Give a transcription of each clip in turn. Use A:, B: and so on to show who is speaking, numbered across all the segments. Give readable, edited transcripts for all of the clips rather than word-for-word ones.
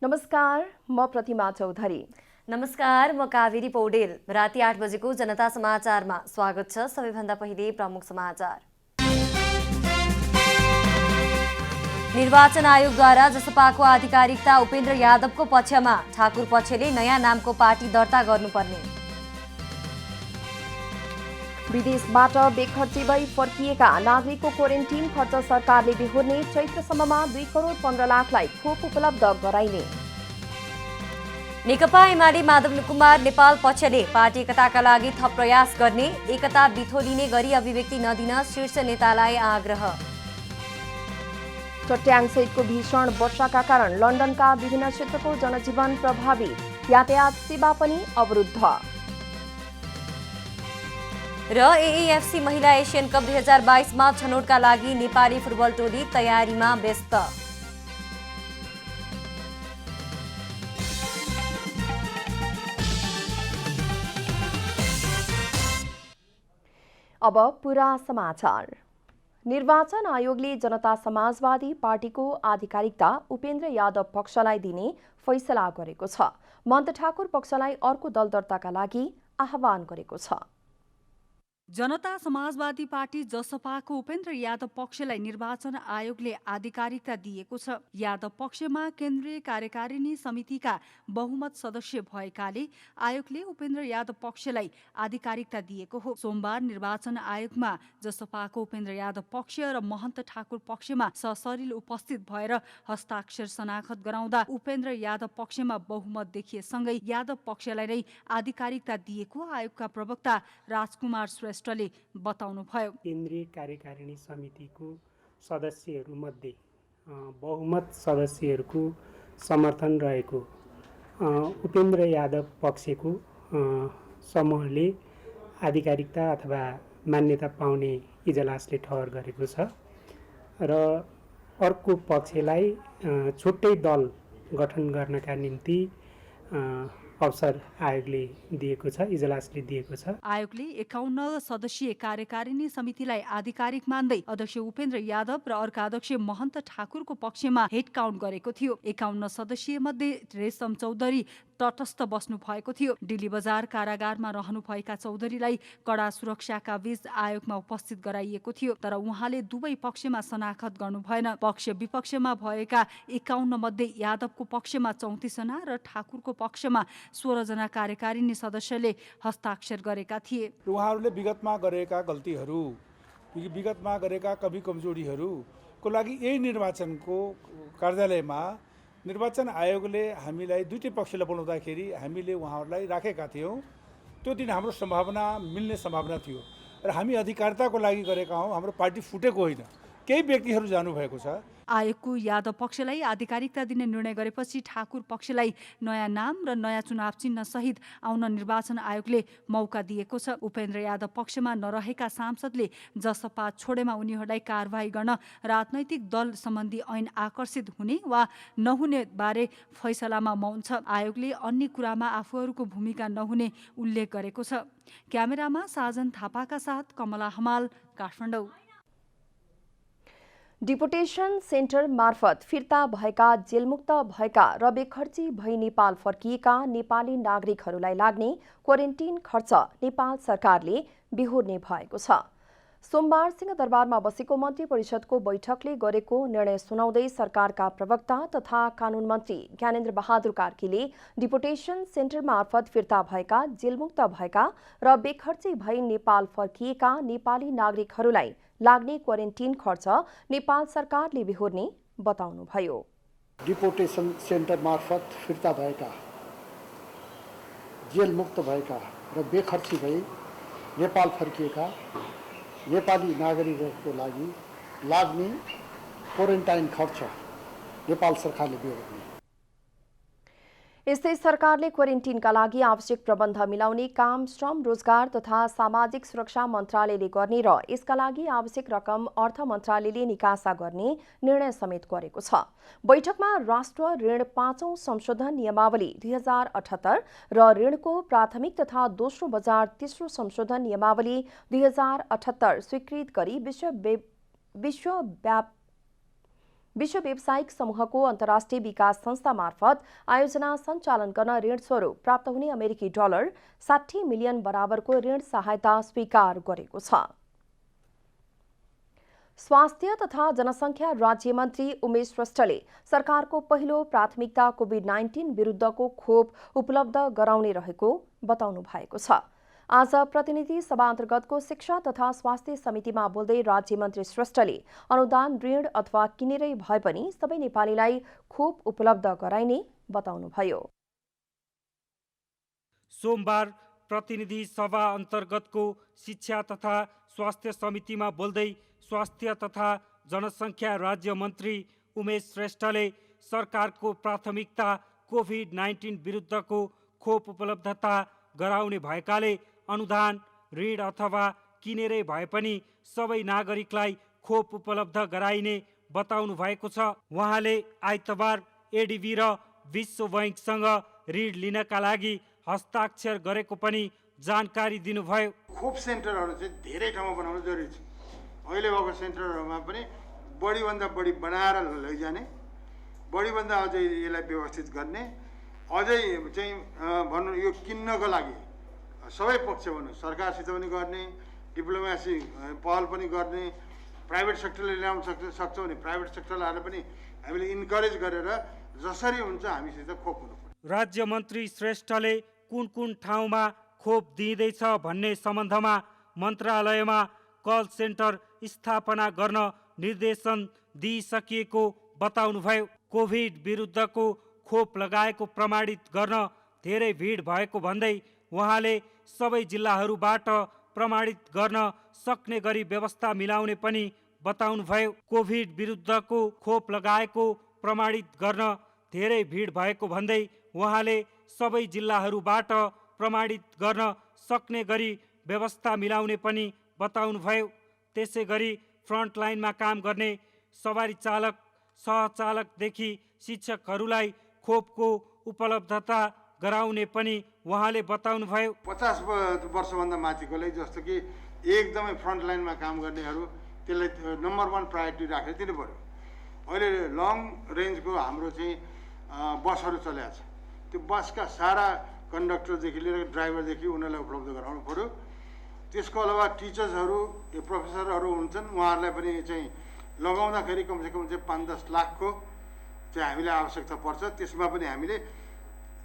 A: नमस्कार, म प्रतिमा चौधरी।
B: नमस्कार, म कावेरी पौडेल। राति 8 बजेको जनता समाचारमा स्वागत छ। सबैभन्दा पहिले प्रमुख समाचार। निर्वाचन आयोगद्वारा जसपाको आधिकारिकता उपेन्द्र यादवको पक्षमा, ठाकुर पक्षले नयाँ नामको पार्टी दर्ता गर्नुपर्ने।
A: विदेशबाट बेखर्ची भई फर्किएका नागरिकको क्वारेन्टिन खर्च सरकारले बेहोर्ने, चैत्रसम्ममा 2 करोड 15 लाखलाई खोप उपलब्ध गराइने।
B: नेकपा एमाले माधव कुमार नेपाल पक्षले पार्टी एकताका लागि थप प्रयास गर्ने, एकता बिथोलिने गरी अभिव्यक्ति नदिन शीर्ष नेतालाई आग्रह।
A: चट्याङसहितको भीषण वर्षाका कारण लन्डनका विभिन्न क्षेत्रको जनजीवन प्रभावित, यातायात सेवा पनि अवरुद्ध।
B: र एएफसी महिला एसियन कप 2022मा छनौटका लागि नेपाली फुटबल टोली तयारीमा व्यस्त।
A: अब पूरा समाचार। निर्वाचन आयोगले जनता समाजवादी पार्टीको आधिकारिकता उपेन्द्र यादव पक्षलाई दिने फैसला गरेको छ। महन्त ठाकुर पक्षलाई अर्को दल दर्ताका लागि आह्वान गरेको छ।
C: जनता समाजवादी पार्टी जसपाको उपेन्द्र यादव पक्षलाई निर्वाचन आयोगले आधिकारिकता दिएको छ। यादव पक्षमा केन्द्रीय कार्यकारिणी समितिका बहुमत सदस्य भएकाले आयोगले उपेन्द्र यादव पक्षलाई आधिकारिकता दिएको हो। सोमबार निर्वाचन आयोगमा जसपाको उपेन्द्र यादव पक्ष र महन्त ठाकुर पक्षमा सशरीर उपस्थित भएर हस्ताक्षर शनाखत गराउँदा उपेन्द्र यादव पक्षमा बहुमत देखिएसँगै यादव पक्षलाई नै आधिकारिकता दिएको आयोगका प्रवक्ता राजकुमार श्रेष्ठले बताउनुभयो।
D: केन्द्रीय कार्यकारिणी समितिको सदस्यहरूमध्ये बहुमत सदस्यहरूको समर्थन रहेको उपेन्द्र यादव पक्षको समूहले आधिकारिकता अथवा मान्यता पाउने इजलासले ठहर गरेको छ र अर्को पक्षलाई छुट्टै दल गठन गर्नका निम्ति अवसर आयोगले दिएको छ, इजलासले दिएको छ।
C: आयोगले 51 सदस्यीय कार्यकारिणी समितिलाई आधिकारिक मान्दै अध्यक्ष उपेन्द्र यादव र अर्का अध्यक्ष महन्त ठाकुरको पक्षमा हेड काउन्ट गरेको थियो। 51 सदस्यीय मध्ये रेशम चौधरी तटस्थ बस्नु भएको थियो। डिल्ली बजार कारागारमा रहनुभएका चौधरीलाई कडा सुरक्षाका बीच आयोगमा उपस्थित गराइएको थियो, तर उहाँले दुवै पक्षमा शनाखत गर्नु भएन। पक्ष विपक्षमा भएका 51 मध्ये यादवको पक्षमा 34 जना र ठाकुरको पक्षमा 16 जना कार्यकारिणी सदस्यले हस्ताक्षर गरेका थिए।
E: उहाँहरूले विगतमा गरेका गल्तीहरू, विगतमा गरेका कमी कमजोरीहरूको लागि यही निर्वाचनको कार्यालयमा निर्वाचन आयोगले हामीलाई दुईटै पक्षलाई बोलाउँदाखेरि हामीले उहाँहरूलाई राखेका थियौँ। त्यो दिन हाम्रो सम्भावना मिल्ने सम्भावना थियो र हामी अधिकारिताको लागि गरेका हौँ। हाम्रो पार्टी फुटेको होइन, केही व्यक्तिहरू जानुभएको छ।
C: आयोगको यादव पक्षलाई आधिकारिकता दिने निर्णय गरेपछि ठाकुर पक्षलाई नयाँ नाम र नयाँ चुनाव चिन्ह सहित आउन निर्वाचन आयोगले मौका दिएको छ। उपेन्द्र यादव पक्षमा नरहेका सांसदले जसपा छोडेमा उनीहरूलाई कारवाही गर्न राजनैतिक दल सम्बन्धी ऐन आकर्षित हुने वा नहुने बारे फैसलामा मौन छ। आयोगले अन्य कुरामा आफूहरूको भूमिका नहुने उल्लेख गरेको छ। क्यामेरामा साजन थापाका साथ कमला हमाल, काठमाडौँ।
A: डिपोटेसन सेन्टर मार्फत फिर्ता भएका जेलमुक्त भएका र बेखर्ची भई नेपाल फर्किएका नेपाली नागरिकहरूलाई लाग्ने क्वारेन्टिन खर्च नेपाल सरकारले बेहोर्ने भएको छ। सोमबार सिंहदरबारमा बसेको मन्त्री परिषदको बैठकले गरेको निर्णय सुनाउँदै सरकारका प्रवक्ता तथा कानून मन्त्री ज्ञानेन्द्र बहादुर कार्कीले डिपोटेसन सेन्टर मार्फत फिर्ता भएका जेलमुक्त भएका र बेखर्ची भई नेपाल फर्किएका नेपाली नागरिकहरूलाई लाग्ने क्वारेन्टिन खर्च नेपाल सरकारले बेहोर्ने बताउनुभयो।
F: डिपोटेसन सेन्टर मार्फत फिर्ता भएका जेलमुक्त भएका र बेखर्ची भई नेपाल फर्किएका नेपाली नागरिकहरूको लागि लाग्ने क्वारेन्टाइन खर्च नेपाल सरकारले बेहोर्ने।
A: यस्तै सरकारले क्वारेन्टिनका लागि आवश्यक प्रबन्ध मिलाउने काम श्रम रोजगार तथा सामाजिक सुरक्षा मन्त्रालयले गर्ने र यसका लागि आवश्यक रकम अर्थ मन्त्रालयले निकासा गर्ने निर्णय समेत गरेको छ। बैठकमा राष्ट्र ऋण 5औं संशोधन नियमावली 2078 र ऋणको प्राथमिक तथा दोस्रो बजार तेस्रो संशोधन नियमावली 2078 स्वीकृत गरी विश्व व्यावसायिक समूहको अन्तर्राष्ट्रिय विकास संस्था मार्फत आयोजना सञ्चालन गर्न ऋण स्वरूप प्राप्त हुने अमेरिकी डलर 60 मिलियन बराबरको ऋण सहायता स्वीकार गरेको छ। स्वास्थ्य तथा जनसङ्ख्या राज्यमन्त्री उमेश श्रेष्ठले सरकारको पहिलो प्राथमिकता कोभिड-19 विरुद्धको खोप उपलब्ध गराउने रहेको बताउनु भएको छ। आज प्रतिनिधि सभा अन्तर्गतको शिक्षा तथा स्वास्थ्य समितिमा बोल्दै राज्यमन्त्री श्रेष्ठले अनुदान ऋण अथवा किनेरै भए पनि सबै नेपालीलाई खोप उपलब्ध गराइने बताउनुभयो।
G: सोमबार प्रतिनिधि सभा अन्तर्गतको शिक्षा तथा स्वास्थ्य समितिमा बोल्दै स्वास्थ्य तथा जनसङ्ख्या राज्य मन्त्री उमेश श्रेष्ठले सरकारको प्राथमिकता कोभिड-19 विरुद्धको खोप उपलब्धता गराउने भएकाले अनुदान ऋण अथवा किनेरै भए पनि सबै नागरिकलाई खोप उपलब्ध गराइने बताउनु भएको छ। उहाँले आइतबार एडिबी र विश्व बैंकसँग ऋण लिनका लागि हस्ताक्षर गरेको पनि जानकारी दिनुभयो।
H: खोप सेन्टरहरू चाहिँ धेरै ठाउँमा बनाउनु जरुरी छ। अहिले भएको सेन्टरहरूमा पनि बढीभन्दा बढी बनाएर लैजाने, बढीभन्दा अझै यसलाई व्यवस्थित गर्ने, अझै चाहिँ भन्नु यो किन्नको लागि सबै पक्ष भनौँ सरकारसित पनि गर्ने, डिप्लोमेसी पहल पनि गर्ने, प्राइभेट सेक्टरले ल्याउन सक्छ भने प्राइभेट सेक्टरलाई पनि हामीले इन्करेज गरेर जसरी हुन्छ हामीसित खोप हुनु पर्छ।
G: राज्य मन्त्री श्रेष्ठले कुन कुन ठाउँमा खोप दिँदैछ भन्ने सम्बन्धमा मन्त्रालयमा कल सेन्टर स्थापना गर्न निर्देशन दिइसकिएको बताउनुभयो। कोभिड विरुद्धको खोप लगाएको प्रमाणित गर्न धेरै भिड भएको भन्दै उहाँले सबै जिल्लाहरूबाट प्रमाणित गर्न सक्ने गरी व्यवस्था मिलाउने पनि बताउनुभयो। कोभिड विरुद्धको खोप लगाएको प्रमाणित गर्न धेरै भिड भएको भन्दै उहाँले सबै जिल्लाहरूबाट प्रमाणित गर्न सक्ने गरी व्यवस्था मिलाउने पनि बताउनुभयो। त्यसै गरी फ्रन्टलाइनमा काम गर्ने सवारी चालक सहचालकदेखि शिक्षकहरूलाई खोपको उपलब्धता गराउने पनि उहाँले बताउनुभयो।
H: 50 वर्षभन्दा माथिकोलाई जस्तो कि एकदमै फ्रन्टलाइनमा काम गर्नेहरू त्यसलाई नम्बर 1 प्रायोरिटी राखेर दिनु पर्यो। अहिले लङ रेन्जको हाम्रो चाहिँ बसहरू चलेको छ। त्यो बसका सारा कन्डक्टरदेखि लिएर ड्राइभरदेखि उनीहरूलाई उपलब्ध गराउनु पर्यो। त्यसको अलावा टिचर्सहरू प्रोफेसरहरू हुन्छन्, उहाँहरूलाई पनि चाहिँ लगाउँदाखेरि कमसेकम चाहिँ 5-10 लाखको चाहिँ हामीलाई आवश्यकता पर्छ। त्यसमा पनि हामीले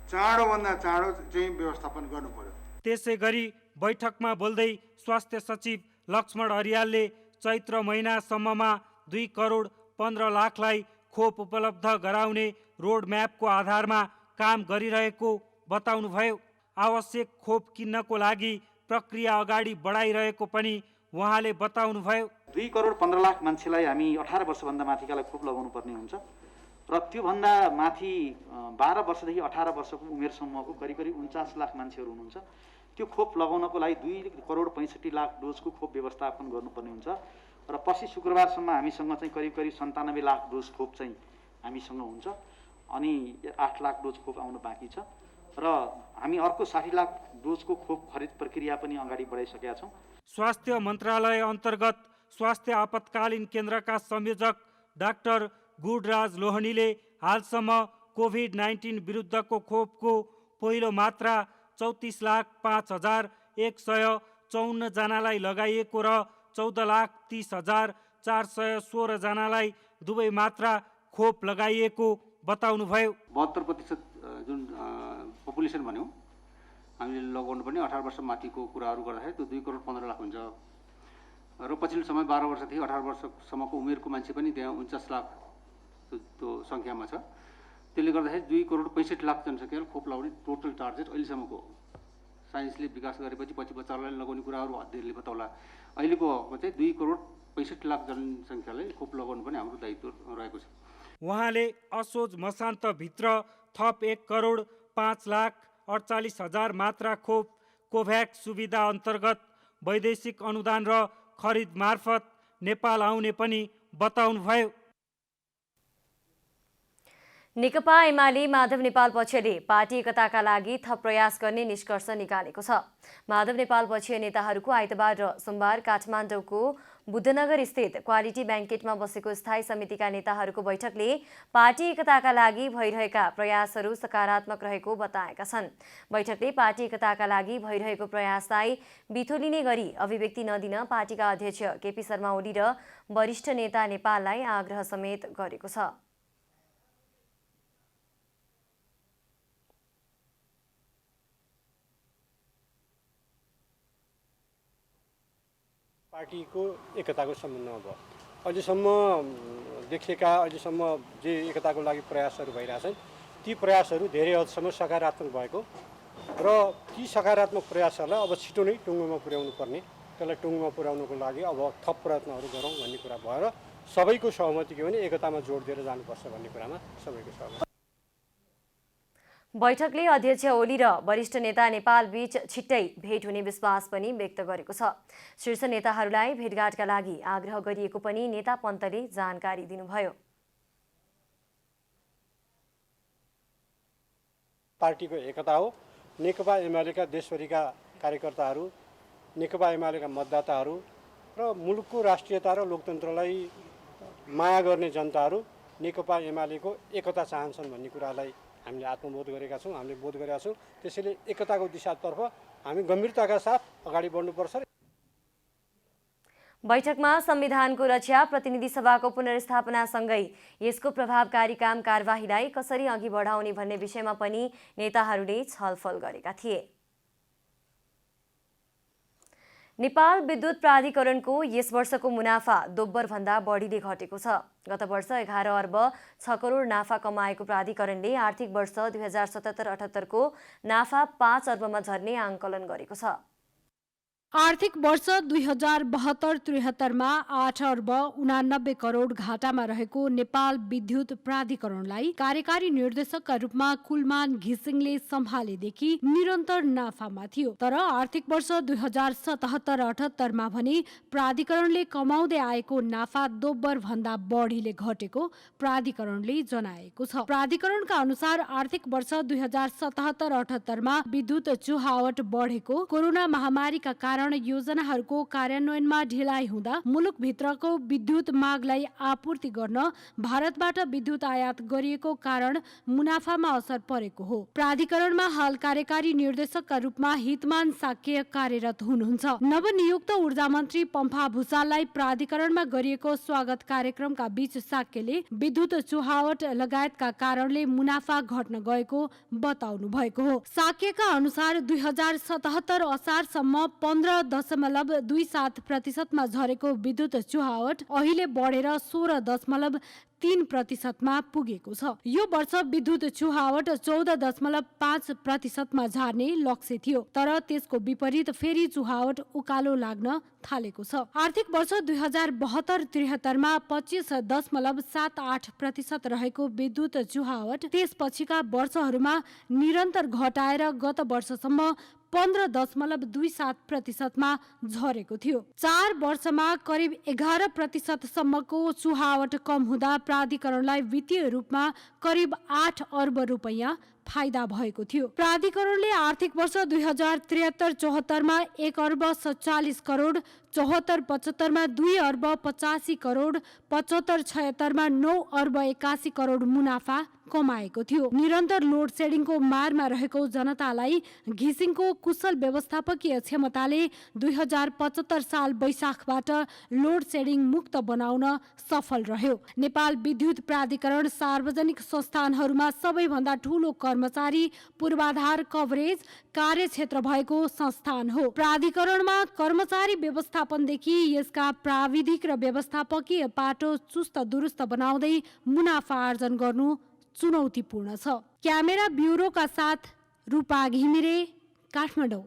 H: चाँडोभन्दा चाँडो चाहिँ व्यवस्थापन गर्नु पर्यो।
G: त्यसै गरी बैठकमा बोल्दै स्वास्थ्य सचिव लक्ष्मण अरियालले चैत्र महिनासम्ममा 2 करोड 15 लाखलाई खोप उपलब्ध गराउने रोडम्यापको आधारमा काम गरिरहेको बताउनुभयो। आवश्यक खोप किन्नको लागि प्रक्रिया अगाडि बढाइरहेको पनि उहाँले बताउनुभयो।
I: 2 करोड 15 लाख मान्छेलाई हामी 18 वर्षभन्दा माथिकालाई खोप लगाउनु पर्ने हुन्छ र त्योभन्दा माथि 12 वर्षदेखि 18 वर्षको उमेर समूहको करिब 49 लाख मान्छेहरू हुनुहुन्छ। त्यो खोप लगाउनको लागि 2 करोड 65 लाख डोजको खोप व्यवस्थापन गर्नुपर्ने हुन्छ र पछि शुक्रबारसम्म हामीसँग चाहिँ करिब 97 लाख डोज खोप चाहिँ हामीसँग हुन्छ। अनि 8 लाख डोज खोप आउनु बाँकी छ र हामी अर्को 60 लाख डोजको खोप खरिद प्रक्रिया पनि अगाडि बढाइसकेका छौँ।
G: स्वास्थ्य मन्त्रालय अन्तर्गत स्वास्थ्य आपतकालीन केन्द्रका संयोजक डाक्टर गुडराज लोहनीले हालसम्म कोभिड-19 विरुद्धको खोपको पहिलो मात्रा 34,05,154 जनालाई लगाइएको र 14,30,416 जनालाई दुवै मात्रा खोप लगाइएको बताउनुभयो।
J: 72% जुन पपुलेसन भन्यौँ हामीले लगाउनु पर्ने 18 वर्ष माथिको कुराहरू गर्दाखेरि त्यो 2 करोड 15 लाख हुन्छ र पछिल्लो समय 12 वर्षदेखि 18 वर्षसम्मको उमेरको मान्छे पनि त्यहाँ 49 लाख त्यो सङ्ख्यामा छ। त्यसले गर्दाखेरि 2 करोड 65 लाख जनसङ्ख्यालाई खोप लगाउने टोटल टार्गेट अहिलेसम्मको साइन्सले विकास गरेपछि पछि बच्चाहरूलाई लगाउने कुराहरू अध्ययनले बताउला। अहिलेको चाहिँ 2 करोड 65 लाख जनसङ्ख्यालाई खोप लगाउनु पनि हाम्रो दायित्व रहेको छ।
G: उहाँले असोज मसान्तभित्र थप 1 करोड 5,48,000 मात्रा खोप कोभ्याक्स सुविधा अन्तर्गत वैदेशिक अनुदान र खरिद मार्फत नेपाल आउने पनि बताउनुभयो।
B: नेकपा एमाले माधव नेपाल पक्षले पार्टी एकताका लागि थप प्रयास गर्ने निष्कर्ष निकालेको छ। माधव नेपाल पक्षीय नेताहरूको आइतबार र सोमबार काठमाडौँको बुद्धनगर स्थित क्वालिटी ब्याङ्केटमा बसेको स्थायी समितिका नेताहरूको बैठकले पार्टी एकताका लागि भइरहेका प्रयासहरू सकारात्मक रहेको बताएका छन्। बैठकले पार्टी एकताका लागि भइरहेको प्रयासलाई बिथोलिने गरी अभिव्यक्ति नदिन पार्टीका अध्यक्ष केपी शर्मा ओली र वरिष्ठ नेता नेपाललाई आग्रह समेत गरेको छ।
F: पार्टीको एकताको सम्बन्धमा भयो। अझैसम्म देखिएका अझैसम्म जे एकताको लागि प्रयासहरू भइरहेछन् ती प्रयासहरू धेरै हदसम्म सकारात्मक भएको र ती सकारात्मक प्रयासहरूलाई अब छिटो नै टुङ्गोमा पुर्याउनु पर्ने, त्यसलाई टुङ्गोमा पुर्याउनुको लागि अब थप प्रयत्नहरू गरौँ भन्ने कुरा भएर सबैको सहमति के भने एकतामा जोड दिएर जानुपर्छ भन्ने कुरामा सबैको सहमति।
B: बैठकले अध्यक्ष ओली र वरिष्ठ नेता नेपाल बीच छिट्टै भेट हुने विश्वास पनि व्यक्त गरेको छ। शीर्ष नेताहरूलाई भेटघाटका लागि आग्रह गरिएको पनि नेता पन्तले जानकारी दिनुभयो।
F: पार्टीको एकता हो। नेकपा एमालेका देशभरिका कार्यकर्ताहरू, नेकपा एमालेका मतदाताहरू र मुलुकको राष्ट्रियता र लोकतन्त्रलाई माया गर्ने जनताहरू नेकपा एमालेको एकता चाहन्छन् भन्ने कुरालाई हामीले आत्मबोध गरेका छौँ, हामीले बोध गरेका छौँ। त्यसैले एकताको दिशातर्फ हामी गम्भीरताका साथ अगाडि बढ्नुपर्छ।
B: बैठकमा संविधानको रक्षा, प्रतिनिधि सभाको पुनर्स्थापनासँगै यसको प्रभावकारी काम कारबाहीलाई कसरी अघि बढाउने भन्ने विषयमा पनि नेताहरूले छलफल गरेका थिए। नेपाल विद्युत प्राधिकरणको यस वर्षको मुनाफा दोब्बरभन्दा बढीले घटेको छ। गत वर्ष 11 अर्ब 6 करोड नाफा कमाएको प्राधिकरणले आर्थिक वर्ष 2077-78 को नाफा 5 अर्बमा झर्ने आंकलन गरेको छ।
K: आर्थिक वर्ष 2072-73 मा 8 अर्ब 89 करोड घाटामा रहेको नेपाल विद्युत प्राधिकरणलाई कार्यकारी निर्देशकका रूपमा कुलमान घिसिङले सम्हालेदेखि निरन्तर नाफामा थियो। तर आर्थिक वर्ष 2077-78 मा भने प्राधिकरणले कमाउँदै आएको नाफा दोब्बर भन्दा बढीले घटेको प्राधिकरणले जनाएको छ। प्राधिकरणका अनुसार आर्थिक वर्ष 2077-78 मा विद्युत चुहावट बढेको, कोरोना महामारीका कारण योजनाहरूको कार्यान्वयनमा ढिलाइ हुँदा मुलुकभित्रको विद्युत मागलाई आपूर्ति गर्न भारतबाट विद्युत आयात गरिएको कारण मुनाफामा असर परेको हो। प्राधिकरणमा हाल कार्यकारी निर्देशकका रूपमा हितमान साक्य कार्यरत हुनुहुन्छ। नवनियुक्त ऊर्जा मन्त्री पम्फा भुसाललाई प्राधिकरणमा गरिएको स्वागत कार्यक्रमका बीच साक्यले विद्युत चुहावट लगायतका कारणले मुनाफा घट्न गएको बताउनु भएको हो। साक्यका अनुसार 2077 असारसम्म 15.27% मा झरेको विद्युत चुहावट अहिले बढेर 16.3% मा पुगेको छ। यो वर्ष विद्युत चुहावट 14.5% मा झर्ने लक्ष्य थियो, तर त्यसको विपरीत फेरि चुहावट उकालो लाग्न थालेको छ। आर्थिक वर्ष 2072-73 मा 25.78% रहेको विद्युत चुहावट त्यसपछिका वर्षहरूमा निरन्तर घटाएर गत वर्षसम्म 15.27% मा झरेको थियो। 4 वर्षमा करिब 11% सम्मको चुहावट कम हुँदा प्राधिकरणलाई वित्तीय रूपमा करिब 8 अर्ब रुपैयाँ फाइदा भएको थियो। प्राधिकरणले आर्थिक वर्ष 2073-74 मा 1 अर्ब 47 करोड, 74-75 मा 2 अर्ब 85 करोड, 75-76 मा 9 अर्ब 81 करोड मुनाफा कमाएको थियो। निरन्तर लोड सेडिङको मारमा रहेको जनतालाई घिसिङको कुशल व्यवस्थापकीय क्षमताले 2075 साल वैशाखबाट लोड सेडिङ मुक्त बनाउन सफल रह्यो। नेपाल विद्युत प्राधिकरण सार्वजनिक संस्थानहरूमा सबैभन्दा ठूलो कर्मचारी पूर्वाधार कभरेज कार्यक्षेत्र भएको संस्थान हो। प्राधिकरणमा कर्मचारी व्यवस्थापनदेखि यसका प्राविधिक र व्यवस्थापकीय पाटो चुस्त दुरुस्त बनाउँदै मुनाफा आर्जन गर्नु चुनौतीपूर्ण छ। क्यामेरा ब्युरोका साथ रूपा घिमिरे, काठमाडौँ।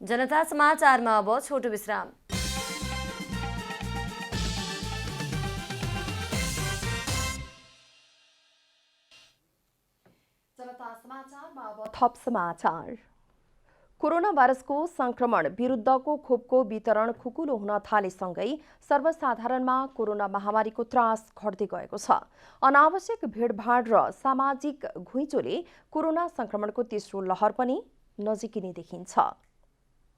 B: जनता समाचारमा अब छोटो विश्राम।
A: जनता समाचारमा अब थप समाचार। कोरोना भाइरसको संक्रमण विरुद्धको खोपको वितरण खुकुलो हुन थालेसँगै सर्वसाधारणमा कोरोना महामारीको त्रास घट्दै गएको छ। अनावश्यक भिडभाड र सामाजिक घुइँचोले कोरोना संक्रमणको तेस्रो लहर पनि नजिकिने देखिन्छ।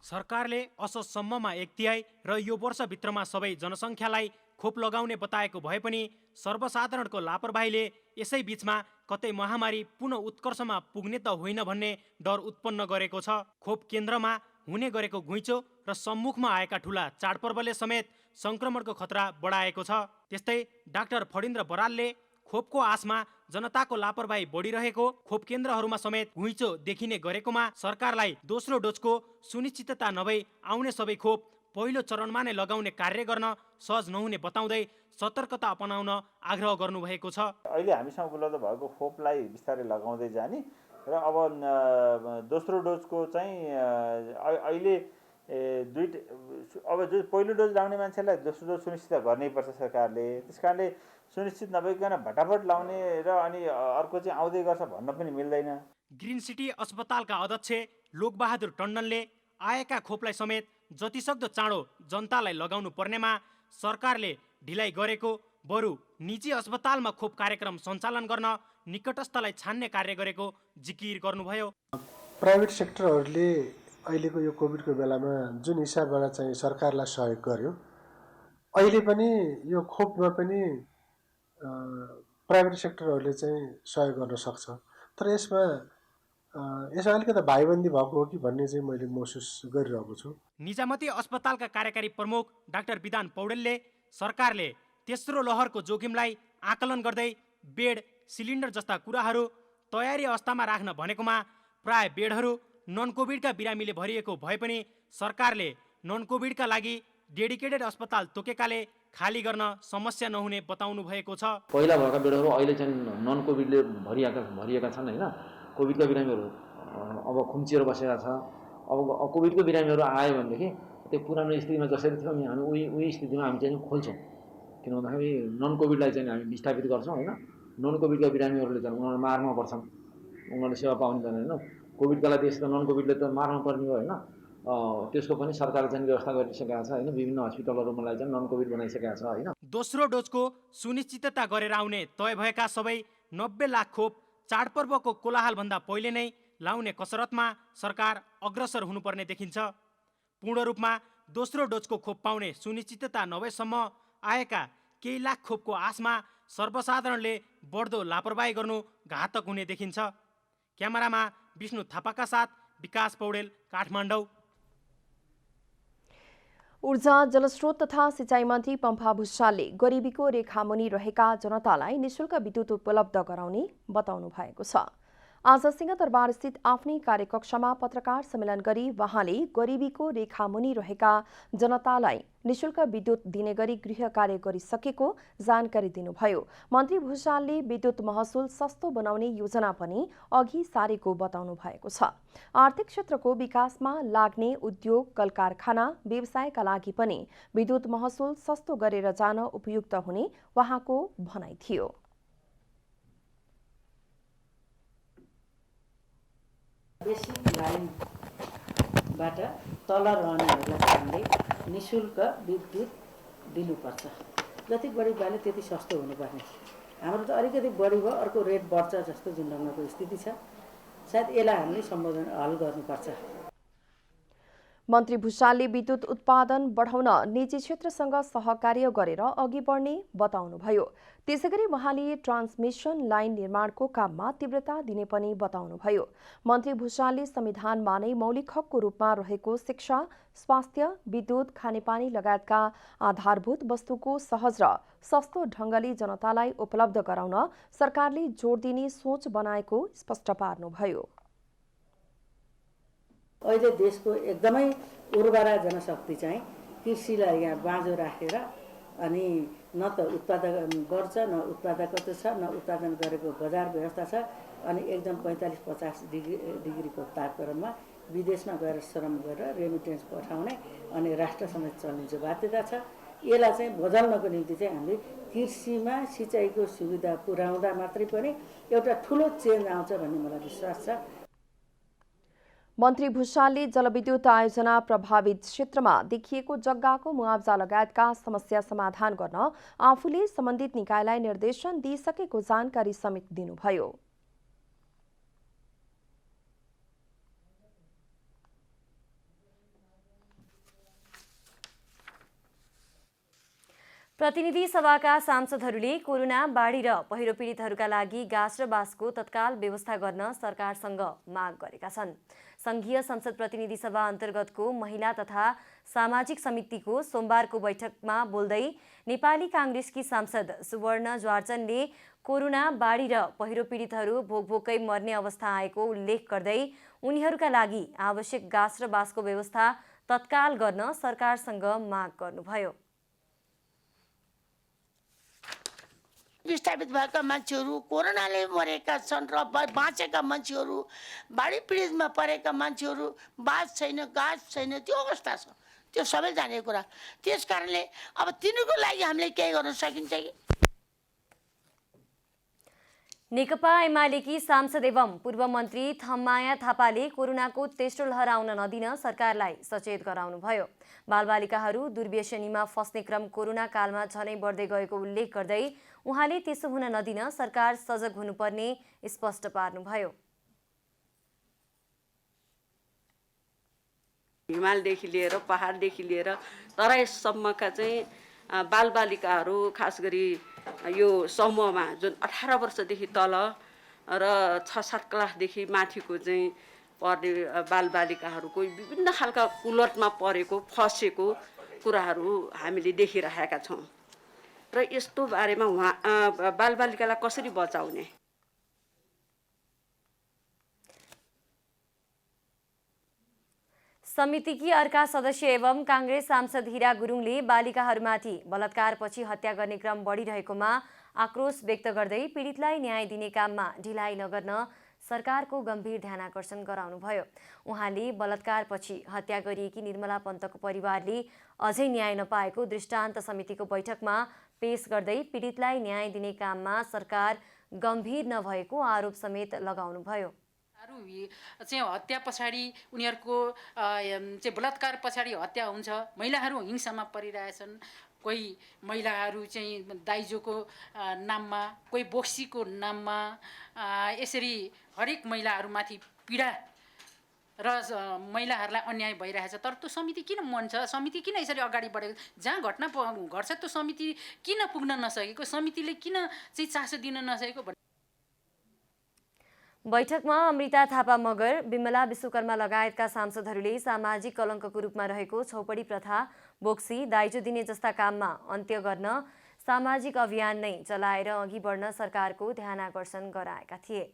L: सरकारले असोजसम्ममा 1/3 र यो वर्षभित्रमा सबै जनसङ्ख्यालाई खोप लगाउने बताएको भए पनि सर्वसाधारणको लापरवाहीले यसै बीचमा कतै महामारी पुनः उत्कर्षमा पुग्ने त होइन भन्ने डर उत्पन्न गरेको छ। खोप केन्द्रमा हुने गरेको घुइँचो र सम्मुखमा आएका ठूला चाडपर्वले समेत संक्रमणको खतरा बढाएको छ। त्यस्तै डाक्टर फणीन्द्र बरालले खोपको आशमा जनताको लापरवाही बढिरहेको, खोप केन्द्रहरूमा समेत घुइँचो देखिने गरेकोमा सरकारलाई दोस्रो डोजको सुनिश्चितता नभई आउने सबै खोप पहिलो चरणमा नै लगाउने कार्य गर्न सहज नहुने बताउँदै सतर्कता अपनाउन आग्रह गर्नुभएको छ।
M: अहिले हामीसँग उपलब्ध भएको खोपलाई बिस्तारै लगाउँदै जाने र अब दोस्रो डोजको चाहिँ अहिले अब जो पहिलो डोज लगाउने मान्छेलाई दोस्रो डोज सुनिश्चित गर्नैपर्छ सरकारले। त्यसकारणले सुनिश्चित नभइकन भटाभट लाउने र अनि अर्को चाहिँ आउँदै गर्छ भन्न पनि मिल्दैन।
L: ग्रिन सिटी अस्पतालका अध्यक्ष लोकबहादुर टन्डनले आएका खोपलाई समेत जतिसक्दो चाँडो जनतालाई लगाउनु पर्नेमा सरकारले ढिलाइ गरेको, बरु निजी अस्पतालमा खोप कार्यक्रम सञ्चालन गर्न निकटस्थलाई छान्ने कार्य गरेको जिकिर गर्नुभयो।
N: प्राइभेट सेक्टरहरूले अहिलेको यो कोभिडको बेलामा जुन हिसाबबाट चाहिँ सरकारलाई सहयोग गर्यो, अहिले पनि यो खोपमा पनि प्राइभेट सेक्टरहरूले चाहिँ सहयोग गर्न सक्छ। तर यसमा अलिकति भाइबन्दी भएको हो कि भन्ने चाहिँ मैले महसुस गरिरहेको छु।
L: निजामती अस्पतालका कार्यकारी प्रमुख डाक्टर विधान पौडेलले सरकारले तेस्रो लहरको जोखिमलाई आकलन गर्दै बेड, सिलिन्डर जस्ता कुराहरू तयारी अवस्थामा राख्न भनेकोमा प्राय बेडहरू नन कोभिडका बिरामीले भरिएको भए पनि सरकारले नन कोभिडका लागि डेडिकेटेड अस्पताल तोकेकाले खाली गर्न समस्या नहुने बताउनु भएको छ।
O: पहिला भएका बेडहरू अहिले चाहिँ नन कोभिडले भरिएका छन् होइन। कोभिडका बिरामीहरू अब खुम्चिएर बसेका छ। अब कोभिडको बिरामीहरू आयो भनेदेखि त्यो पुरानो स्थितिमा जसरी थियौँ हामी उही स्थितिमा हामी चाहिँ खोल्छौँ। किन भन्दाखेरि नन कोभिडलाई चाहिँ हामी विस्थापित गर्छौँ होइन। नन कोभिडका बिरामीहरूले चाहिँ उनीहरू मार्न पर्छन्, उनीहरूले सेवा पाउनु पर्ने होइन। कोभिडका लागि त्यस्तो नन कोभिडले त मार्नु पर्ने हो होइन। त्यसको पनि सरकारले चाहिँ व्यवस्था गरिसकेका छ होइन। विभिन्न हस्पिटलहरूमालाई चाहिँ नन कोभिड बनाइसकेका छ होइन।
L: दोस्रो डोजको सुनिश्चितता गरेर आउने तय भएका सबै 90 लाख खोप चाडपर्वको कोलाहलभन्दा पहिले नै लाउने कसरतमा सरकार अग्रसर हुनुपर्ने देखिन्छ। पूर्ण रूपमा दोस्रो डोजको खोप पाउने सुनिश्चितता नभएसम्म आएका केही लाख खोपको आशमा सर्वसाधारणले बढ्दो लापरवाही गर्नु घातक हुने देखिन्छ। क्यामेरामा विष्णु थापाका साथ विकास पौडेल, काठमाडौँ।
A: ऊर्जा, जलस्रोत तथा सिंचाई मन्त्री पम्फा भुषालले गरिबीको रेखामुनि रहेका जनतालाई निशुल्क विद्युत उपलब्ध गराउने बताउनु भएको छ। आज सिंहदरबार स्थित आफ्नै कार्यकक्षमा पत्रकार सम्मेलन गरी वहाँले गरिबीको रेखामुनि रहेका जनतालाई निशुल्क विद्युत दिने गरी गृह कार्य गरिसकेको जानकारी दिनुभयो। मन्त्री भुषालले विद्युत महसुल सस्तो बनाउने योजना पनि अघि सारेको बताउनु भएको छ। आर्थिक क्षेत्रको विकासमा लाग्ने उद्योग, कल कारखाना, व्यवसायका लागि पनि विद्युत महसुल सस्तो गरेर जान उपयुक्त हुने उहाँको भनाइ थियो।
P: बेसिक लाइनबाट तल रहनेहरूलाई हामीले निःशुल्क विद्युत दिनुपर्छ। जति बढी बाले त्यति सस्तो हुनुपर्ने। हाम्रो त अलिकति बढी भयो, अर्को रेट बढ्छ जस्तो जुन ढङ्गको स्थिति छ। सायद यसलाई हामीले सम्बोधन हल गर्नुपर्छ।
A: मन्त्री भुषालले विद्युत उत्पादन बढाउन निजी क्षेत्रसँग सहकार्य गरेर अघि बढ्ने बताउनुभयो। त्यसैगरी उहाँले ट्रान्समिसन लाइन निर्माणको काममा तीव्रता दिने पनि बताउनुभयो। मन्त्री भुषालले संविधानमा नै मौलिक हकको रूपमा रहेको शिक्षा, स्वास्थ्य, विद्युत, खानेपानी लगायतका आधारभूत वस्तुको सहज र सस्तो ढङ्गले जनतालाई उपलब्ध गराउन सरकारले जोड दिने सोच बनाएको स्पष्ट पार्नुभयो।
P: अहिले देशको एकदमै उर्वरा जनशक्ति चाहिँ कृषिलाई यहाँ बाँझो राखेर अनि न त उत्पादन गर्छ, न उत्पादकता छ, न उत्पादन गरेको बजार व्यवस्था छ। अनि एकदम 45-50 डिग्रीको तापक्रममा विदेशमा गएर श्रम गरेर रेमिटेन्स पठाउने अनि राष्ट्र समेत चल्ने जो बाध्यता छ, यसलाई चाहिँ बदल्नको निम्ति चाहिँ हामीले कृषिमा सिँचाइको सुविधा पुर्याउँदा मात्रै पनि एउटा ठुलो चेन्ज आउँछ भन्ने मलाई विश्वास छ।
A: मन्त्री भुषालले जलविद्युत आयोजना प्रभावित क्षेत्रमा देखिएको जग्गाको मुआब्जा लगायतका समस्या समाधान गर्न आफूले सम्बन्धित निकायलाई निर्देशन दिइसकेको जानकारी समेत दिनुभयो।
B: प्रतिनिधि सभाका सांसदहरूले कोरोना बाढी र पहिरो पीडितहरूका लागि गाँस र बाँसको तत्काल व्यवस्था गर्न सरकारसँग माग गरेका छन्। संघीय संसद प्रतिनिधि सभा अन्तर्गतको महिला तथा सामाजिक समितिको सोमबारको बैठकमा बोल्दै नेपाली कांग्रेसकी सांसद सुवर्ण ज्वार्चनले कोरोना बाढी र पहिरो पीडितहरू भोकभोकै मर्ने अवस्था आएको उल्लेख गर्दै उनीहरूका लागि आवश्यक गाँस र बाँसको व्यवस्था तत्काल गर्न सरकारसँग माग गर्नुभयो।
Q: विस्थापित भएका मान्छेहरू, कोरोनाले मरेका छन् र बाँचेका मान्छेहरू, बाढी पीडितमा परेका मान्छेहरू, बाँस छैन, गाँस छैन, त्यो अवस्था छ। त्यो सबै जानेको कुरा। त्यसकारणले अब तिनीहरूको लागि हामीले केही गर्न सकिन्छ कि?
B: नेकपा एमालेकी सांसद एवं पूर्व मन्त्री थम्माया थापाले कोरोनाको तेस्रो लहर आउन नदिन सरकारलाई सचेत गराउनुभयो। बालबालिकाहरू दुर्व्यसनीमा फस्ने क्रम कोरोना कालमा झनै बढ्दै गएको उल्लेख गर्दै उहाँले त्यसो हुन नदिन सरकार सजग हुनुपर्ने स्पष्ट पार्नुभयो।
R: हिमालदेखि लिएर पहाडदेखि लिएर तराईसम्मका चाहिँ बालबालिकाहरू, खास गरी यो समूहमा जुन 18 वर्षदेखि तल र 6-7 क्लासदेखि माथिको चाहिँ पढ्ने बालबालिकाहरूको विभिन्न खालका कुलटमा परेको, फसेको कुराहरू हामीले देखिरहेका छौँ र यस्तो बारेमा बालबालिकालाई कसरी बचाउने?
B: समितिकी अर्का सदस्य एवं कांग्रेस सांसद हीरा गुरुङले बालिकाहरूमाथि बलात्कारपछि हत्या गर्ने क्रम बढिरहेकोमा आक्रोश व्यक्त गर्दै पीडितलाई न्याय दिने काममा ढिलाइ नगर्न सरकारको गम्भीर ध्यानाकर्षण गराउनुभयो। उहाँले बलात्कारपछि हत्या गरिएकी निर्मला पन्तको परिवारले अझै न्याय नपाएको दृष्टान्त समितिको बैठकमा पेश गर्दै पीडितलाई न्याय दिने काममा सरकार गम्भीर नभएको आरोप समेत लगाउनुभयो।
S: चाहिँ हत्या पछाडि उनीहरूको चाहिँ बलात्कार पछाडि हत्या हुन्छ, महिलाहरू हिंसामा परिरहेछन्। कोही महिलाहरू चाहिँ दाइजोको नाममा, कोही बोक्सीको नाममा, यसरी हरेक महिलाहरूमाथि पीडा र महिलाहरूलाई अन्याय भइरहेछ। तर त्यो समिति किन मन्छ? समिति किन यसरी अगाडि बढेको? जहाँ घटना घट्छ त्यो समिति किन पुग्न नसकेको? समितिले किन चाहिँ चासो दिन नसकेको?
B: बैठकमा अमृता थापा मगर, बिमला विश्वकर्मा लगायतका सांसदहरूले सामाजिक कलङ्कको रूपमा रहेको छौपडी प्रथा, बोक्सी, दाइजो दिने जस्ता काममा अन्त्य गर्न सामाजिक अभियान नै चलाएर अघि बढ्न सरकारको ध्यानाकर्षण गराएका थिए।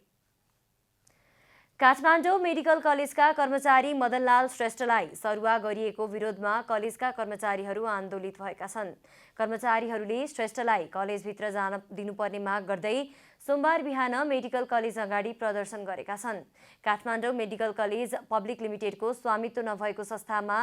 B: काठमाडौँ मेडिकल कलेजका कर्मचारी मदनलाल श्रेष्ठलाई सरुवा गरिएको विरोधमा कलेजका कर्मचारीहरू आन्दोलित भएका छन्। कर्मचारीहरूले श्रेष्ठलाई कलेजभित्र जान दिनुपर्ने माग गर्दै सोमबार बिहान मेडिकल कलेज अगाडि प्रदर्शन गरेका छन्। काठमाडौँ मेडिकल कलेज पब्लिक लिमिटेडको स्वामित्व नभएको संस्थामा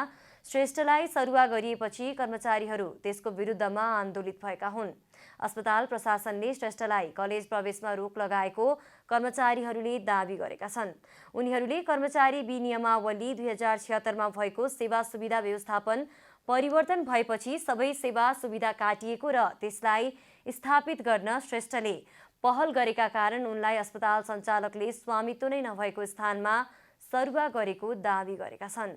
B: श्रेष्ठलाई सरुवा गरिएपछि कर्मचारीहरू त्यसको विरुद्धमा आन्दोलित भएका हुन्। अस्पताल प्रशासनले श्रेष्ठलाई कलेज प्रवेशमा रोक लगाएको कर्मचारीहरूले दाबी गरेका छन्। उनीहरूले कर्मचारी विनियमावली 2076 मा भएको सेवा सुविधा व्यवस्थापन परिवर्तन भएपछि सबै सेवा सुविधा काटिएको र त्यसलाई स्थापित गर्न श्रेष्ठले पहल गरेका कारण उनलाई अस्पताल सञ्चालकले स्वामित्व नै नभएको स्थानमा सरुवा गरेको दाबी गरेका छन्।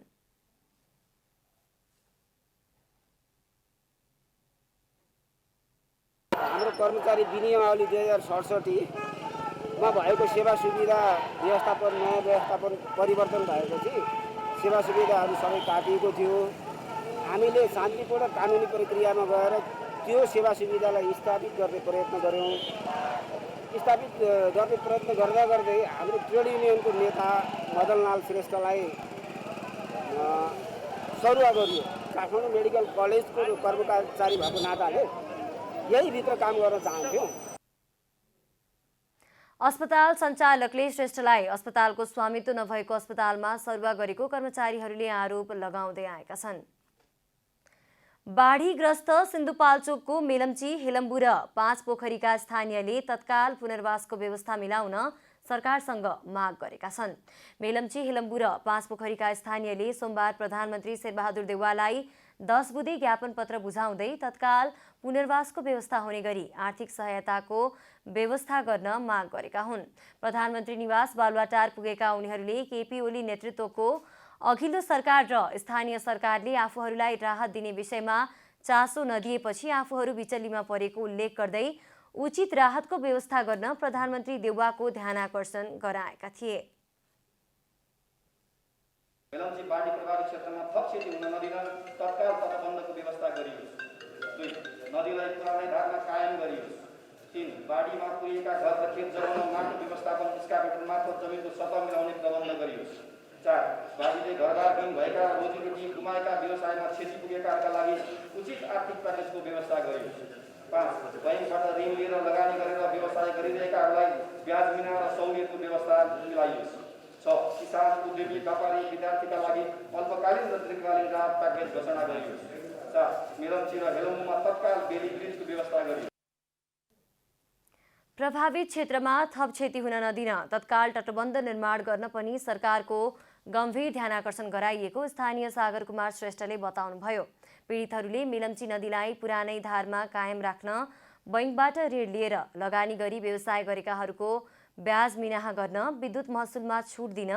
T: हाम्रो कर्मचारी विनियमावली 2067 मा भएको सेवा सुविधा व्यवस्थापन, नयाँ व्यवस्थापन परिवर्तन भएपछि सेवा सुविधाहरू सबै काटिएको थियो। हामीले शान्तिपूर्ण कानुनी प्रक्रियामा गएर त्यो सेवा सुविधालाई स्थापित गर्ने प्रयत्न गऱ्यौँ। स्थापित गर्ने प्रयत्न गर्दा गर्दै हाम्रो ट्रेड युनियनको नेता मदनलाल श्रेष्ठलाई सरुवा गरियो। काठमाडौँ मेडिकल कलेजको कर्मचारी भएको नाताले यही भित्र काम गर्न चाहन्थ्यौँ।
B: अस्पताल सञ्चालकले श्रेष्ठलाई अस्पतालको स्वामित्व नभएको अस्पतालमा सरुवा गरेको कर्मचारीहरूले आरोप लगाउँदै आएका छन्। बाढीग्रस्त सिन्धुपाल्चोकको मेलम्ची, हेलम्बु र 5 पोखरीका स्थानीयले तत्काल पुनर्वासको व्यवस्था मिलाउन सरकारसँग माग गरेका छन्। मेलम्ची, हेलम्बु र पाँचपोखरीका स्थानीयले सोमबार प्रधानमन्त्री शेरबहादुर देउवालाई 10 बुँदे ज्ञापन पत्र बुझाउँदै तत्काल पुनर्वासको व्यवस्था हुने गरी आर्थिक सहायताको व्यवस्था गर्न माग गरेका हुन्। प्रधानमन्त्री निवास बालुवाटार पुगेका उनीहरूले केपी ओली नेतृत्वको अघिल्लो सरकार र स्थानीय सरकारले आफूहरूलाई राहत दिने विषयमा चासो नदिएपछि आफूहरू विचल्लीमा परेको उल्लेख गर्दै उचित राहतको व्यवस्था गर्न प्रधानमन्त्री देउवाको ध्यानाकर्षण गराएका थिए।
U: मेलम्ची बाढी प्रभावित क्षेत्रमा थप क्षति हुन नदिन तत्काल तटबन्धको व्यवस्था गरियोस्। 2. नदीलाई पुरानै धारमा कायम गरियोस्। 3. बाढीमा पुगेका घर र खेत जग्गामा माटो व्यवस्थापन एक्सकाभेटर मार्फत जमिनको सतह मिलाउने प्रबन्ध गरियोस्। 4. बाढीले घरबारहीन भएका रोजीरोटी गुमाएका व्यवसायमा क्षति पुगेकाहरूका लागि उचित आर्थिक प्याकेजको व्यवस्था गरियोस्। 5. बैंकबाट ऋण लिएर लगानी गरेर व्यवसाय गरिरहेकाहरूलाई ब्याज बिना र सहुलियतको व्यवस्था मिलाइयोस्। 6. किसान, उद्योगी, व्यापारी, विद्यार्थीका लागि अल्पकालीन र दीर्घकालीन राहत प्याकेज घोषणा गरियोस्। 7. मेलम्ची र हेलम्बुमा तत्काल बेली ब्रिजको व्यवस्था गरियोस्।
B: प्रभावित क्षेत्रमा थप क्षति हुन नदिन तत्काल तटबन्ध निर्माण गर्न पनि सरकारको गम्भीर ध्यानाकर्षण गराइएको स्थानीय सागर कुमार श्रेष्ठले बताउनुभयो। पीडितहरूले मेलम्ची नदीलाई पुरानै धारमा कायम राख्न बैंकबाट ऋण लिएर लगानी गरी व्यवसाय गरेकाहरूको ब्याज मिनाहा गर्न, विद्युत महसुलमा छुट दिन,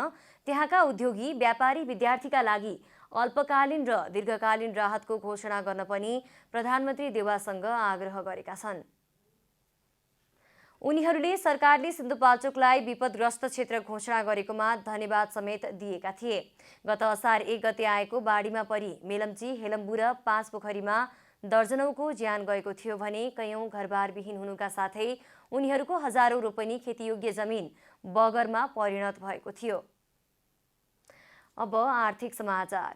B: त्यहाँका उद्योगी, व्यापारी, विद्यार्थीका लागि अल्पकालीन र दीर्घकालीन राहतको घोषणा गर्न पनि प्रधानमन्त्री देउवासँग आग्रह गरेका छन्। उनीहरूले सरकारले सिन्धुपाल्चोकलाई विपदग्रस्त क्षेत्र घोषणा गरेकोमा धन्यवाद समेत दिएका थिए। गत असार 1 गते आएको बाढीमा परि मेलम्ची, हेलम्बु र पाँचपोखरीमा दर्जनौको ज्यान गएको थियो भने कयौं घरबारविहीन हुनुका साथै उनीहरूको हजारौं रोपनी खेतीयोग्य जमिन बगरमा परिणत भएको थियो। अब आर्थिक समाचार।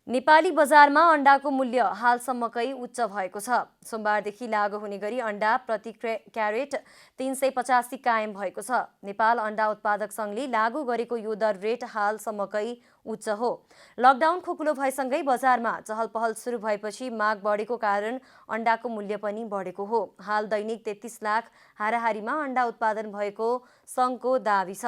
B: नेपाली बजारमा अण्डाको मूल्य हालसम्मकै उच्च भएको छ। सोमबारदेखि लागू हुने गरी अण्डा प्रति क्यारेट 385 कायम भएको छ। नेपाल अण्डा उत्पादक संघले लागू गरेको यो दर रेट हालसम्मकै उच्च हो। लकडाउन खोकुलो भएसँगै बजारमा चहल पहल सुरु भएपछि माग बढेको कारण अण्डाको मूल्य पनि बढेको हो। हाल दैनिक 33 लाख हाराहारीमा अण्डा उत्पादन भएको संघको दाबी छ।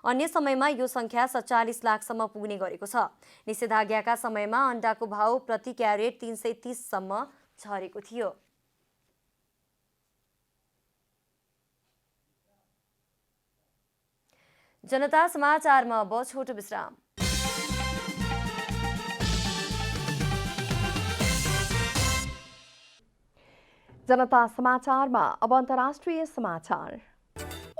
B: अन्य समयमा यो संख्या 47 लाखसम्म पुग्ने गरेको छ। निषेधाज्ञाका समयमा अण्डाको भाव प्रति क्यारेट 330 सम्म झरेको थियो। जनता समाचारमा अब छोटो विश्राम।
A: जनता समाचारमा अब अन्तर्राष्ट्रिय समाचार।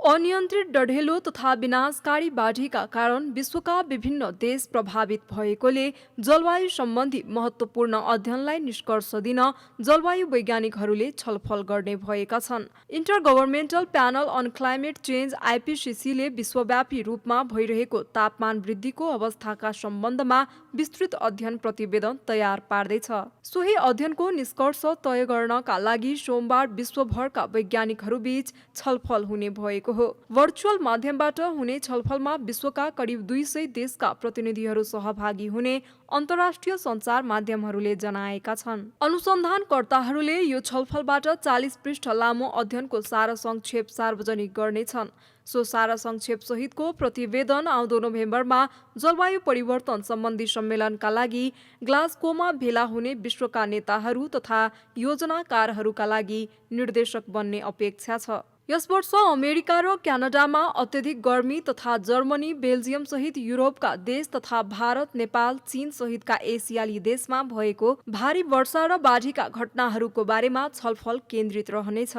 V: अनियन्त्रित डढेलो तथा विनाशकारी बाढीका कारण विश्वका विभिन्न देश प्रभावित भएकोले जलवायु सम्बन्धी महत्त्वपूर्ण अध्ययनलाई निष्कर्ष दिन जलवायु वैज्ञानिकहरूले छलफल गर्ने भएका छन्। इन्टरगभर्मेन्टल प्यानल अन क्लाइमेट चेन्ज आइपिसिसीले विश्वव्यापी रूपमा भइरहेको तापमान वृद्धिको अवस्थाका सम्बन्धमा विस्तृत अध्ययन प्रतिवेदन तयार पार्दैछ। सोही अध्ययनको निष्कर्ष तय गर्नका लागि सोमबार विश्वभरका वैज्ञानिकहरूबीच छलफल हुने भएको हो। भर्चुअल माध्यमबाट हुने छलफलमा विश्वका करिब 200 देशका प्रतिनिधिहरू सहभागी हुने अन्तर्राष्ट्रिय सञ्चार माध्यमहरूले जनाएका छन्। अनुसन्धानकर्ताहरूले यो छलफलबाट 40 पृष्ठ लामो अध्ययनको सारसंक्षेप सार्वजनिक गर्नेछन्। सो सारसंक्षेप सहितको प्रतिवेदन आउँदो नोभेम्बरमा जलवायु परिवर्तन सम्बन्धी सम्मेलनका लागि ग्लासगोमा भेला हुने विश्वका नेताहरू तथा योजनाकारहरूका लागि निर्देशक बन्ने अपेक्षा छ। यस वर्ष अमेरिका र क्यानाडामा अत्यधिक गर्मी तथा जर्मनी, बेल्जियम सहित युरोपका देश तथा भारत, नेपाल, चीन सहितका एसियाली देशमा भएको भारी वर्षा र बाढीका घटनाहरूको बारेमा छलफल केन्द्रित रहनेछ।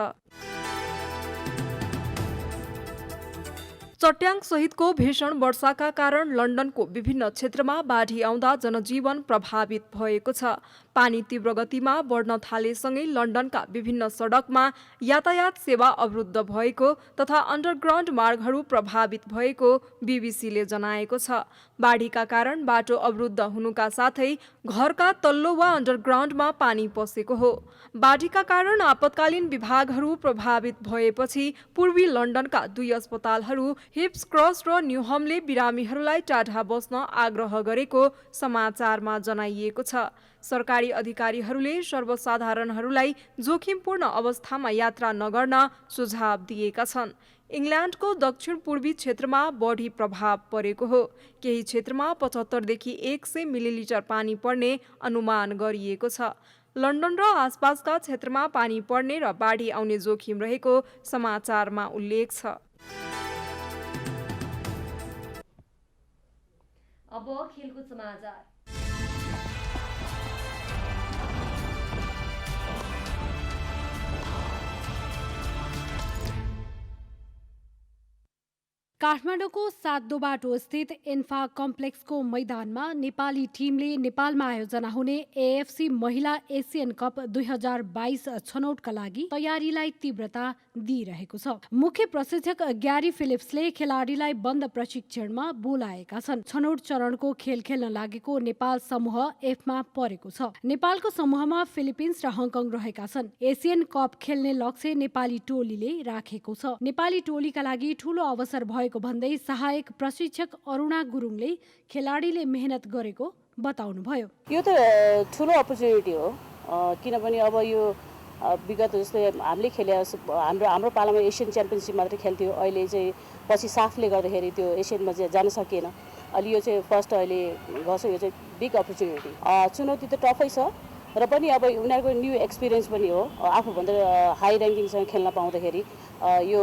V: चट्याङ सहितको भीषण वर्षाका कारण लन्डनको विभिन्न क्षेत्रमा बाढी आउँदा जनजीवन प्रभावित भएको छ। पानी तीव्र गतिमा बढ्न थालेसँगै लन्डनका विभिन्न सडकमा यातायात सेवा अवरुद्ध भएको तथा अन्डरग्राउन्ड मार्गहरू प्रभावित भएको बीबीसीले जनाएको छ। बाढीका कारण बाटो अवरुद्ध हुनुका साथै घरका तल्लो वा अन्डरग्राउन्डमा पानी पसेको हो। बाढीका कारण आपतकालीन विभागहरू प्रभावित भएपछि पूर्वी लन्डनका 2 अस्पतालहरू हिप्स क्रस र न्युहमले बिरामीहरूलाई टाढा बस्न आग्रह गरेको समाचारमा जनाइएको छ। सरकारी अधिकारीहरूले सर्वसाधारणहरूलाई जोखिमपूर्ण अवस्थामा यात्रा नगर्न सुझाव दिएका छन्। इङ्ल्यान्डको दक्षिण पूर्वी क्षेत्रमा बढी प्रभाव परेको हो। केही क्षेत्रमा 75 देखि 100 मिलिलिटर पानी पर्ने अनुमान गरिएको छ। लन्डन र आसपासका क्षेत्रमा पानी पर्ने र बाढी आउने जोखिम रहेको समाचारमा उल्लेख छ।
B: अब खेलकुद समाचार।
K: काठमाडौँको सातदोबाटो स्थित एन्फा कम्प्लेक्सको मैदानमा नेपाली टिमले नेपालमा आयोजना हुने एएफसी महिला एसियन कप 2022 छनौटका लागि तयारीलाई तीव्रता दिइरहेको छ। मुख्य प्रशिक्षक ग्यारी फिलिप्सले खेलाडीलाई बन्द प्रशिक्षणमा बोलाएका छन्। छनौट चरणको खेल खेल्न लागेको नेपाल समूह एफमा परेको छ। नेपालको समूहमा फिलिपिन्स र हङकङ रहेका छन्। एसियन कप खेल्ने लक्ष्य नेपाली टोलीले राखेको छ। नेपाली टोलीका लागि ठूलो अवसर भएको भन्दै सहायक प्रशिक्षक अरुणा गुरुङले खेलाडीले मेहनत गरेको बताउनुभयो।
D: यो त ठुलो अपर्च्युनिटी हो, किनभने अब यो विगत जस्तै हामीले खेले हाम्रो पालामा एसियन च्याम्पियनसिप मात्रै खेल्थ्यो। अहिले चाहिँ पछि साफले गर्दाखेरि त्यो एसियनमा चाहिँ जान सकिएन। अहिले यो चाहिँ फर्स्ट अहिले गर्छ। यो चाहिँ बिग अपर्च्युनिटी। चुनौती त टफै छ र पनि अब उनीहरूको न्यू एक्सपिरियन्स पनि हो। आफूभन्दा हाई ऱ्याङ्किङसँग खेल्न पाउँदाखेरि यो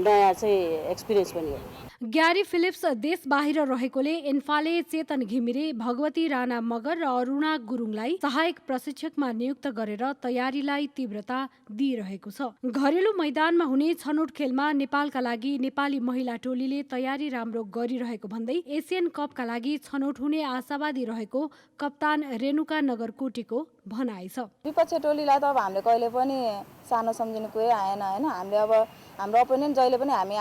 D: नयाँ चाहिँ एक्सपिरियन्स पनि हो।
K: ग्यारी फिलिप्स देश बाहिर रहेकोले एन्फाले चेतन घिमिरे, भगवती राणा मगर र अरुणा गुरुङलाई सहायक प्रशिक्षकमा नियुक्त गरेर तयारीलाई तीव्रता दिइरहेको छ। घरेलु मैदानमा हुने छनौट खेलमा नेपालका लागि नेपाली महिला टोलीले तयारी राम्रो गरिरहेको भन्दै एसियन कपका लागि छनौट हुने आशावादी रहेको कप्तान रेणुका नगरकोटीको भनाइ छ।
E: विपक्षी टोलीलाई त अब हामीले कहिले पनि सानो सम्झिनु कुरै आएन होइन। हामीले अब हाम्रो अपोनेन्ट जहिले पनि हामी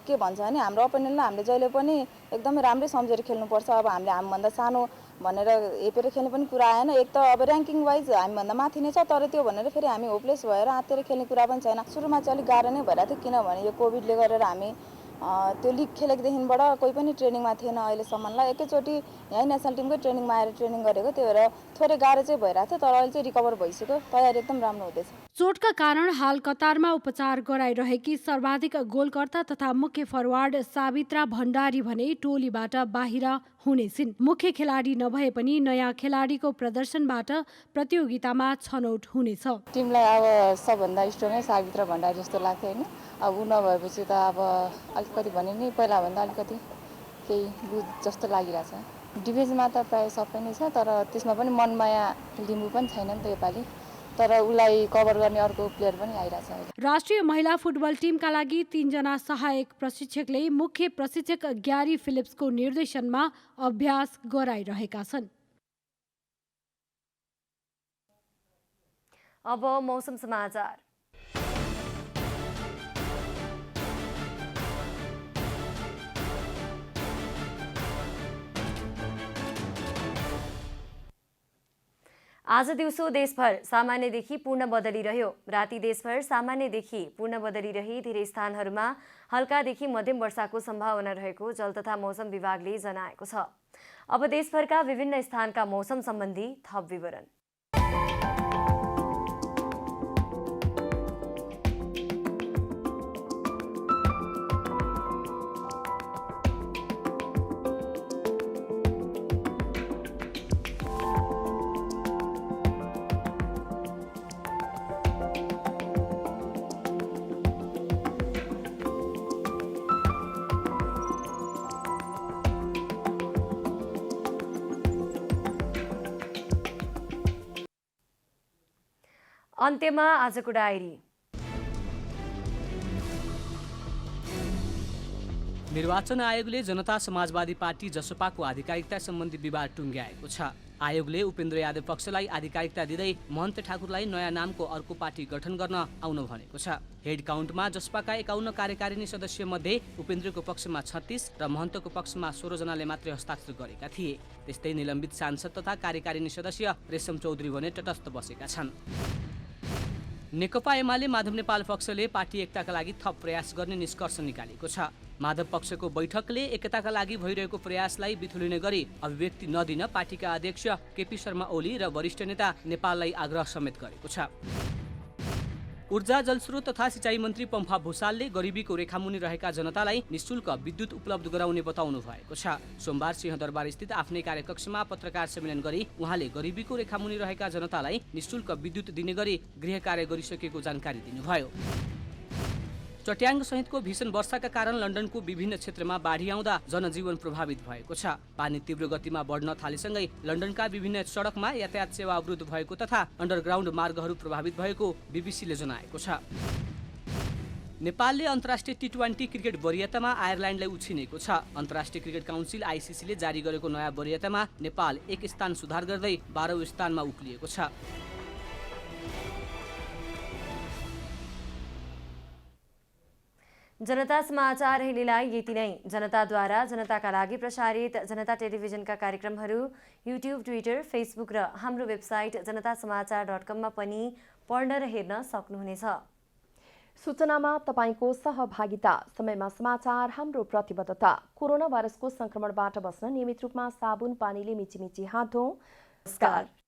E: के भन्छ भने हाम्रो अपोनेन्टलाई हामीले जहिले पनि एकदमै राम्रै सम्झेर खेल्नुपर्छ। अब हामीले हामीभन्दा सानो भनेर हेपेर खेल्ने पनि कुरा आएन। एक त अब ऱ्याङ्किङ वाइज हामीभन्दा माथि नै छ, तर त्यो भनेर फेरि हामी होपलेस भएर आत्तिएर खेल्ने कुरा पनि छैन। सुरुमा चाहिँ अलिक गाह्रो नै भइरहेको थियो, किनभने यो कोभिडले गरेर हामी त्यो लिग खेलेकोदेखिबाट कोही पनि ट्रेनिङमा थिएन अहिलेसम्मलाई। एकैचोटि यहीँ नेसनल टिमकै ट्रेनिङमा आएर ट्रेनिङ गरेको, त्यही भएर थोरै गाह्रो चाहिँ भइरहेको थियो, तर अहिले चाहिँ रिकभर भइसक्यो। तयारी एकदम राम्रो हुँदैछ।
K: चोटका कारण हाल कतारमा उपचार गराइरहेकी सर्वाधिक गोलकर्ता तथा मुख्य फरवार्ड सावित्रा भण्डारी भने टोलीबाट बाहिर हुनेछिन्। मुख्य खेलाडी नभए पनि नयाँ खेलाडीको प्रदर्शनबाट प्रतियोगितामा छनौट हुनेछ।
E: टिमलाई अब सबभन्दा स्ट्रङै सावित्रा भण्डारी जस्तो लाग्थ्यो होइन। अब ऊ नभएपछि त अब अलिकति भने नि पहिलाभन्दा अलिकति केही लुज जस्तो लागिरहेछ। डिफेन्समा त प्रायः सबै नै छ, तर त्यसमा पनि मनमाया लिम्बू पनि छैन नि त योपालि, तर उसलाई कभर गर्ने अर्को प्लेयर पनि आइरहेछ।
K: राष्ट्रिय महिला फुटबल टिमका लागि 3 जना सहायक प्रशिक्षकले मुख्य प्रशिक्षक ग्यारी फिलिप्सको निर्देशनमा अभ्यास गराइरहेका छन्।
B: अब मौसम समाचार। आज दिउँसो देशभर सामान्यदेखि पूर्ण बदली रह्यो। राति देशभर सामान्यदेखि पूर्ण बदली रही धेरै स्थानहरूमा हल्कादेखि मध्यम वर्षाको सम्भावना रहेको जल तथा मौसम विभागले जनाएको छ। अब देशभरका विभिन्न स्थानका मौसम सम्बन्धी थप विवरण। अन्त्यमा आजको डायरी।
W: निर्वाचन आयोगले जनता समाजवादी पार्टी जसपाको आधिकारिकता सम्बन्धी विवाद टुङ्ग्याएको छ। आयोगले उपेन्द्र यादव पक्षलाई आधिकारिकता दिँदै महन्त ठाकुरलाई नयाँ नामको अर्को पार्टी गठन गर्न आउन भनेको छ। हेड काउन्टमा जसपाका 51 कार्यकारिणी सदस्य मध्ये उपेन्द्रको पक्षमा 36 र महन्तको पक्षमा 16 जनाले मात्रै हस्ताक्षर गरेका थिए। त्यस्तै निलम्बित सांसद तथा कार्यकारिणी सदस्य रेशम चौधरी भने तटस्थ बसेका छन्। नेकपा एमाले माधव नेपाल पक्षले पार्टी एकताका लागि थप प्रयास गर्ने निष्कर्ष निकालेको छ। माधव पक्षको बैठकले एकताका लागि भइरहेको प्रयासलाई बिथुलिने गरी अभिव्यक्ति नदिन पार्टीका अध्यक्ष केपी शर्मा ओली र वरिष्ठ नेता नेपाललाई आग्रह समेत गरेको छ। ऊर्जा जलस्रोत तथा सिँचाइ मन्त्री पम्फा भूषालले गरिबीको रेखामुनि रहेका जनतालाई निशुल्क विद्युत उपलब्ध गराउने बताउनु भएको छ। सोमबार सिंहदरबार स्थित आफ्नै कार्यकक्षमा पत्रकार सम्मेलन गरी उहाँले गरिबीको रेखामुनि रहेका जनतालाई निशुल्क विद्युत दिने गरी गृह कार्य गरिसकेको जानकारी दिनुभयो। चट्याङ सहितको भीषण वर्षाका कारण लन्डनको विभिन्न क्षेत्रमा बाढी आउँदा जनजीवन प्रभावित भएको छ। पानी तीव्र गतिमा बढ्न थालेसँगै लन्डनका विभिन्न सडकमा यातायात सेवा अवरुद्ध भएको तथा अन्डरग्राउन्ड मार्गहरू प्रभावित भएको बीबीसीले जनाएको छ। नेपालले अन्तर्राष्ट्रिय टी20 क्रिकेट वरियतामा आयरल्यान्डलाई उछिनेको छ। अन्तर्राष्ट्रिय क्रिकेट काउन्सिल आइसिसीले जारी गरेको नयाँ वरियतामा नेपाल 1 स्थान सुधार गर्दै 12औं स्थानमा उक्लिएको छ।
B: जनता समाचार अहिलेलाई यति नै। जनताद्वारा जनताका लागि प्रसारित जनता टेलिभिजनका कार्यक्रमहरू युट्युब, ट्विटर, फेसबुक र हाम्रो वेबसाइट जनतासमाचार.com मा पनि पढ्न र हेर्न सक्नुहुनेछ।
A: सूचनामा तपाईको सहभागिता, समयमा समाचार हाम्रो प्रतिबद्धता। कोरोना भाइरसको संक्रमणबाट बस्न नियमित रूपमा साबुन पानीले मिचिमिची हात धोऊ। नमस्कार।